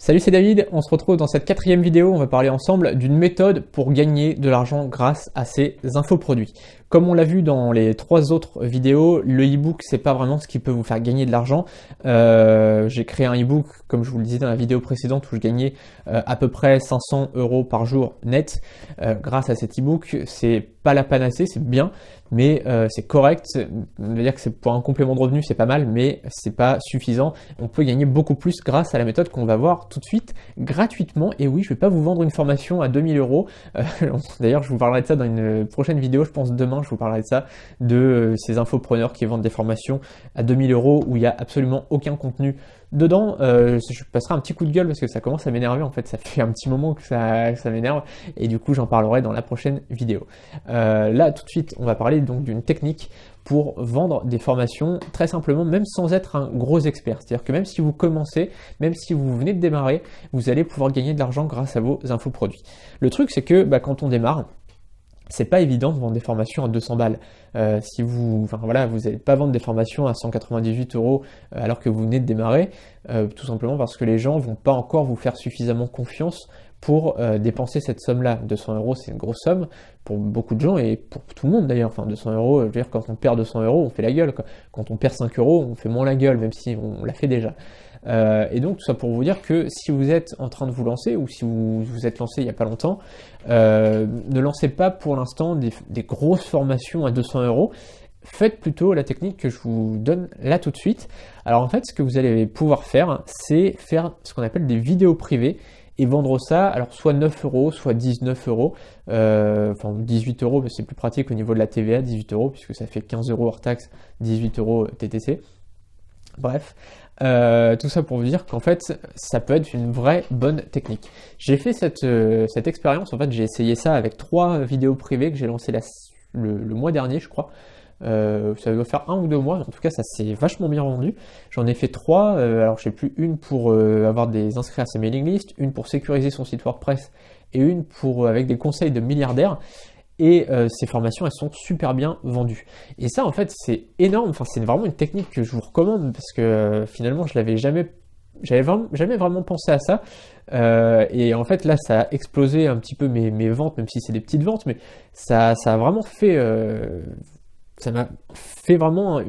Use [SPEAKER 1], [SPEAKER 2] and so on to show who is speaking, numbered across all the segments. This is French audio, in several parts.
[SPEAKER 1] Salut, c'est David, on se retrouve dans cette quatrième vidéo, on va parler ensemble d'une méthode pour gagner de l'argent grâce à ces infoproduits. Comme on l'a vu dans les trois autres vidéos, le e-book c'est pas vraiment ce qui peut vous faire gagner de l'argent. J'ai créé un e-book, comme je vous le disais dans la vidéo précédente, où je gagnais à peu près 500 € par jour net. Grâce à cet e-book, c'est pas la panacée, c'est bien, mais c'est correct. On va dire que c'est pour un complément de revenu, c'est pas mal, mais c'est pas suffisant. On peut gagner beaucoup plus grâce à la méthode qu'on va voir tout de suite gratuitement. Et oui, je vais pas vous vendre une formation à 2000 €. D'ailleurs, je vous parlerai de ça dans une prochaine vidéo, je pense demain. Je vous parlerai de ça, de ces infopreneurs qui vendent des formations à 2000 € où il n'y a absolument aucun contenu dedans. Je passerai un petit coup de gueule parce que ça commence à m'énerver. En fait, ça fait un petit moment que ça m'énerve et du coup, j'en parlerai dans la prochaine vidéo. Là, tout de suite, on va parler donc d'une technique pour vendre des formations très simplement, même sans être un gros expert. C'est-à-dire que même si vous commencez, même si vous venez de démarrer, vous allez pouvoir gagner de l'argent grâce à vos infoproduits. Le truc, c'est que quand on démarre, c'est pas évident de vendre des formations à 200 balles. Si vous, vous n'allez pas vendre des formations à 198 € alors que vous venez de démarrer, tout simplement parce que les gens vont pas encore vous faire suffisamment confiance pour dépenser cette somme-là. 200 €, c'est une grosse somme pour beaucoup de gens et pour tout le monde d'ailleurs. 200 €, je veux dire, quand on perd 200 €, on fait la gueule. Quand on perd 5 €, on fait moins la gueule, même si on l'a fait déjà. Et donc tout ça pour vous dire que si vous êtes en train de vous lancer ou si vous vous êtes lancé il n'y a pas longtemps, ne lancez pas pour l'instant des grosses formations à 200 €. Faites plutôt la technique que je vous donne là tout de suite. Alors en fait, ce que vous allez pouvoir faire, c'est faire ce qu'on appelle des vidéos privées et vendre ça, alors soit 9 €, soit 19 €, 18 €, mais c'est plus pratique au niveau de la TVA, 18 € puisque ça fait 15 € hors taxe, 18 € TTC. Bref, tout ça pour vous dire qu'en fait, ça peut être une vraie bonne technique. J'ai fait cette expérience, en fait, j'ai essayé ça avec 3 vidéos privées que j'ai lancées le mois dernier, je crois. Ça doit faire 1 ou 2 mois, en tout cas ça s'est vachement bien vendu. J'en ai fait 3, alors je sais plus, une pour avoir des inscrits à sa mailing list, une pour sécuriser son site WordPress et une pour avec des conseils de milliardaires. Et ces formations, elles sont super bien vendues. Et ça, en fait, c'est énorme. C'est vraiment une technique que je vous recommande parce que finalement, j'avais jamais vraiment pensé à ça. Et en fait, là, ça a explosé un petit peu mes ventes, même si c'est des petites ventes, mais ça a vraiment fait, ça m'a fait vraiment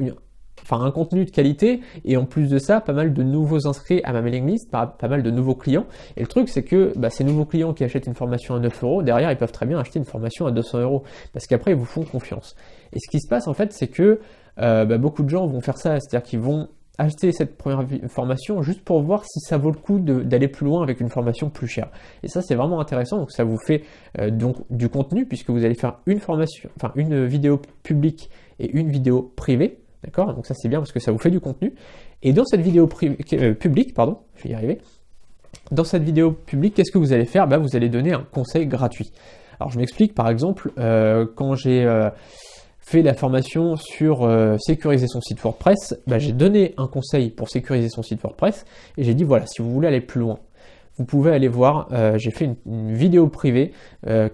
[SPEAKER 1] un contenu de qualité et en plus de ça, pas mal de nouveaux inscrits à ma mailing list, pas mal de nouveaux clients. Et le truc, c'est que ces nouveaux clients qui achètent une formation à 9 €, derrière, ils peuvent très bien acheter une formation à 200 € parce qu'après, ils vous font confiance. Et ce qui se passe, en fait, c'est que beaucoup de gens vont faire ça, c'est-à-dire qu'ils vont acheter cette première formation juste pour voir si ça vaut le coup d'aller plus loin avec une formation plus chère. Et ça, c'est vraiment intéressant. Donc, ça vous fait donc du contenu puisque vous allez faire une vidéo publique et une vidéo privée. D'accord? Donc ça c'est bien parce que ça vous fait du contenu. Et dans cette vidéo publique, pardon, je vais y arriver. Dans cette vidéo publique, qu'est-ce que vous allez faire? Vous allez donner un conseil gratuit. Alors je m'explique, par exemple, quand j'ai fait la formation sur sécuriser son site WordPress, j'ai donné un conseil pour sécuriser son site WordPress et j'ai dit voilà, si vous voulez aller plus loin, vous pouvez aller voir, j'ai fait une vidéo privée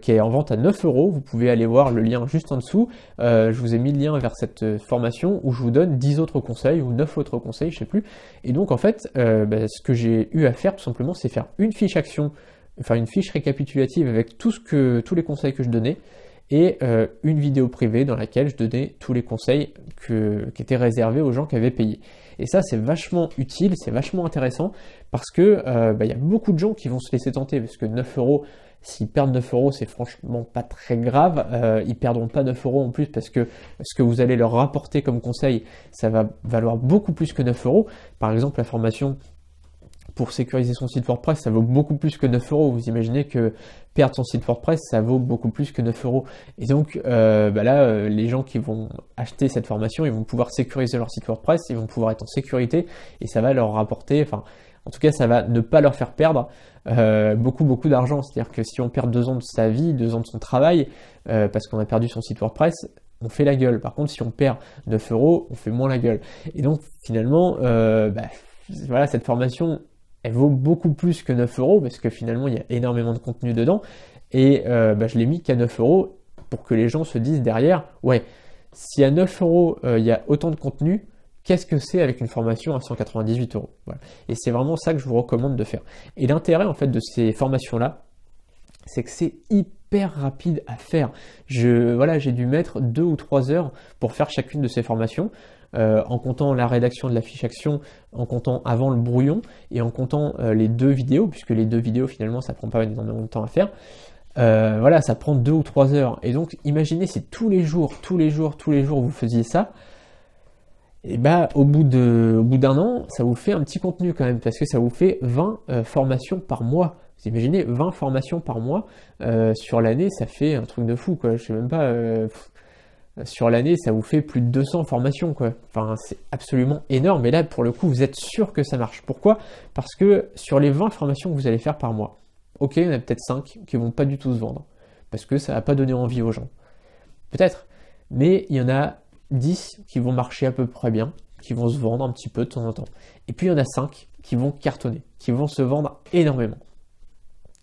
[SPEAKER 1] qui est en vente à 9 €. Vous pouvez aller voir le lien juste en dessous. Je vous ai mis le lien vers cette formation où je vous donne 10 autres conseils ou 9 autres conseils, je sais plus. Et donc en fait, ce que j'ai eu à faire tout simplement, c'est faire une fiche action, une fiche récapitulative avec tous les conseils que je donnais et une vidéo privée dans laquelle je donnais tous les conseils qui étaient réservés aux gens qui avaient payé. Et ça, c'est vachement utile, c'est vachement intéressant parce que y a beaucoup de gens qui vont se laisser tenter parce que 9 €, s'ils perdent 9 €, c'est franchement pas très grave. Ils perdront pas 9 € en plus parce que ce que vous allez leur rapporter comme conseil, ça va valoir beaucoup plus que 9 €. Par exemple, la formation pour sécuriser son site WordPress, ça vaut beaucoup plus que 9 €. Vous imaginez que perdre son site WordPress, ça vaut beaucoup plus que 9 €. Et donc là, les gens qui vont acheter cette formation, ils vont pouvoir sécuriser leur site WordPress, ils vont pouvoir être en sécurité et ça va leur rapporter, en tout cas, ça va ne pas leur faire perdre beaucoup d'argent. C'est-à-dire que si on perd 2 ans de sa vie, 2 ans de son travail, parce qu'on a perdu son site WordPress, on fait la gueule. Par contre, si on perd 9 €, on fait moins la gueule. Et donc, finalement, voilà, cette formation, elle vaut beaucoup plus que 9 € parce que finalement il y a énormément de contenu dedans et je l'ai mis qu'à 9 € pour que les gens se disent derrière, ouais, si à 9 € il y a autant de contenu, qu'est-ce que c'est avec une formation à 198 €. Voilà. Et c'est vraiment ça que je vous recommande de faire. Et l'intérêt en fait de ces formations-là, c'est que c'est hyper rapide à faire. J'ai dû mettre 2 ou 3 heures pour faire chacune de ces formations, en comptant la rédaction de la fiche action, en comptant avant le brouillon et en comptant les 2 vidéos, puisque les 2 vidéos finalement ça prend pas énormément de temps à faire. Ça prend 2 ou 3 heures. Et donc imaginez si tous les jours vous faisiez ça, et au bout d'un an, ça vous fait un petit contenu quand même, parce que ça vous fait 20 formations par mois. Vous imaginez 20 formations par mois sur l'année, ça fait un truc de fou, quoi. Je sais même pas. Sur l'année, ça vous fait plus de 200 formations, quoi. Enfin, c'est absolument énorme. Et là, pour le coup, vous êtes sûr que ça marche. Pourquoi? Parce que sur les 20 formations que vous allez faire par mois, ok, il y en a peut-être 5 qui vont pas du tout se vendre, parce que ça va pas donner envie aux gens. Peut-être. Mais il y en a 10 qui vont marcher à peu près bien, qui vont se vendre un petit peu de temps en temps. Et puis il y en a 5 qui vont cartonner, qui vont se vendre énormément.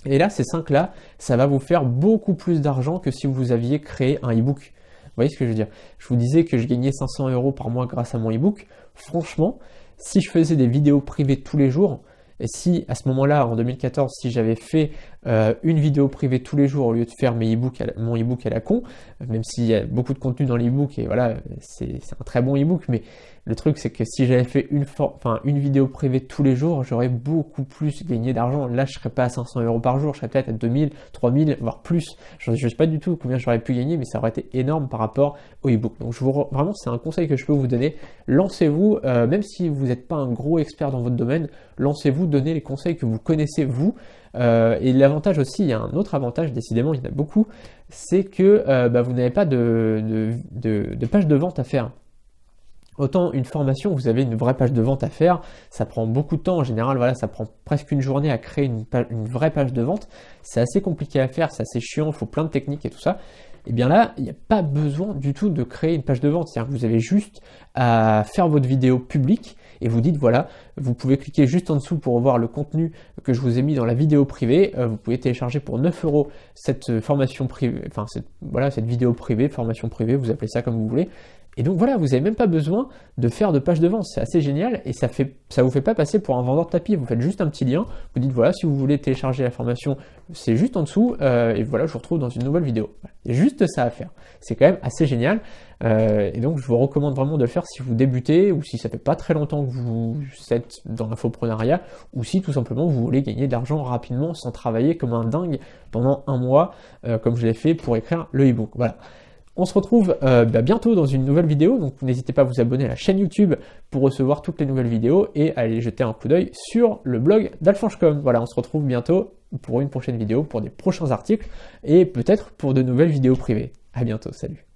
[SPEAKER 1] Et là, ces 5-là, ça va vous faire beaucoup plus d'argent que si vous aviez créé un e-book. Vous voyez ce que je veux dire? Je vous disais que je gagnais 500 € par mois grâce à mon e-book. Franchement, si je faisais des vidéos privées tous les jours, et si à ce moment-là, en 2014, si j'avais fait une vidéo privée tous les jours au lieu de faire mon e-book à la con, même s'il y a beaucoup de contenu dans l'e-book, et voilà, c'est un très bon e-book, mais le truc c'est que si j'avais fait une vidéo privée tous les jours, j'aurais beaucoup plus gagné d'argent. Là, je serais pas à 500 € par jour, je serais peut-être à 2000, 3000, voire plus. Je ne sais pas du tout combien j'aurais pu gagner, mais ça aurait été énorme par rapport au e-book. Donc vraiment, c'est un conseil que je peux vous donner. Lancez-vous, même si vous n'êtes pas un gros expert dans votre domaine, lancez-vous, donnez les conseils que vous connaissez vous. Et l'avantage aussi, il y a un autre avantage, décidément il y en a beaucoup, c'est que vous n'avez pas de page de vente à faire. Autant une formation, vous avez une vraie page de vente à faire, ça prend beaucoup de temps en général, voilà, ça prend presque une journée à créer une vraie page de vente, c'est assez compliqué à faire, c'est assez chiant, il faut plein de techniques et tout ça. Et bien là, il n'y a pas besoin du tout de créer une page de vente, c'est-à-dire que vous avez juste à faire votre vidéo publique et vous dites voilà, vous pouvez cliquer juste en dessous pour voir le contenu que je vous ai mis dans la vidéo privée, vous pouvez télécharger pour 9 € cette formation privée, cette vidéo privée, formation privée, vous appelez ça comme vous voulez. Et donc voilà, vous n'avez même pas besoin de faire de page de vente, c'est assez génial et ça vous fait pas passer pour un vendeur de tapis, vous faites juste un petit lien, vous dites voilà, si vous voulez télécharger la formation, c'est juste en dessous et voilà, je vous retrouve dans une nouvelle vidéo. Il y a juste ça à faire, c'est quand même assez génial et donc je vous recommande vraiment de le faire si vous débutez ou si ça fait pas très longtemps que vous êtes dans l'infoprenariat ou si tout simplement vous voulez gagner de l'argent rapidement sans travailler comme un dingue pendant un mois comme je l'ai fait pour écrire le e-book. Voilà. On se retrouve bientôt dans une nouvelle vidéo, donc n'hésitez pas à vous abonner à la chaîne YouTube pour recevoir toutes les nouvelles vidéos et à aller jeter un coup d'œil sur le blog d'Alphonse.com. Voilà, on se retrouve bientôt pour une prochaine vidéo, pour des prochains articles et peut-être pour de nouvelles vidéos privées. À bientôt, salut.